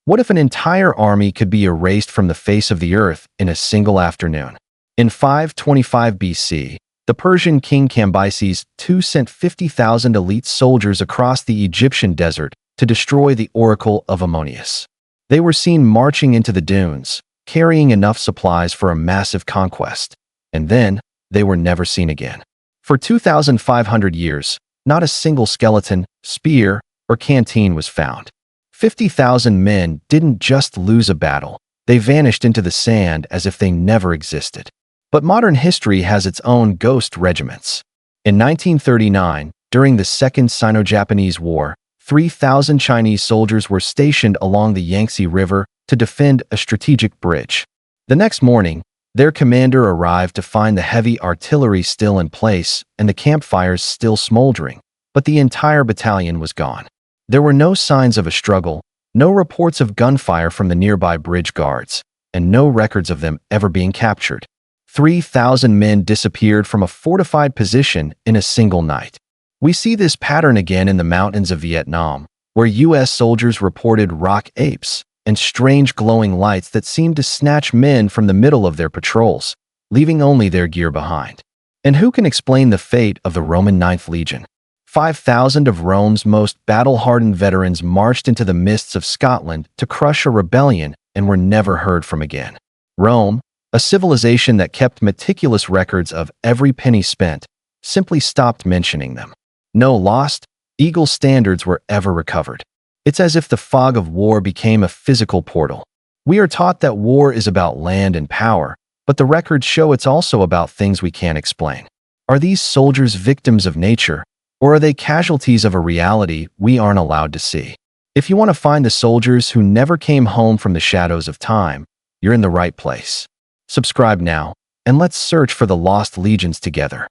What if an entire army could be erased from the face of the earth in a single afternoon? In 525 BC, the Persian king Cambyses II sent 50,000 elite soldiers across the Egyptian desert to destroy the Oracle of Ammonius. They were seen marching into the dunes, carrying enough supplies for a massive conquest, and then they were never seen again. For 2,500 years, not a single skeleton, spear, or canteen was found. 50,000 men didn't just lose a battle, they vanished into the sand as if they never existed. But modern history has its own ghost regiments. In 1939, during the Second Sino-Japanese War, 3,000 Chinese soldiers were stationed along the Yangtze River to defend a strategic bridge. The next morning, their commander arrived to find the heavy artillery still in place and the campfires still smoldering, but the entire battalion was gone. There were no signs of a struggle, no reports of gunfire from the nearby bridge guards, and no records of them ever being captured. 3,000 men disappeared from a fortified position in a single night. We see this pattern again in the mountains of Vietnam, where U.S. soldiers reported rock apes and strange glowing lights that seemed to snatch men from the middle of their patrols, leaving only their gear behind. And who can explain the fate of the Roman Ninth Legion? 5,000 of Rome's most battle-hardened veterans marched into the mists of Scotland to crush a rebellion and were never heard from again. Rome, a civilization that kept meticulous records of every penny spent, simply stopped mentioning them. No lost, eagle standards were ever recovered. It's as if the fog of war became a physical portal. We are taught that war is about land and power, but the records show it's also about things we can't explain. Are these soldiers victims of nature, or are they casualties of a reality we aren't allowed to see? If you want to find the soldiers who never came home from the shadows of time, you're in the right place. Subscribe now, and let's search for the lost legions together.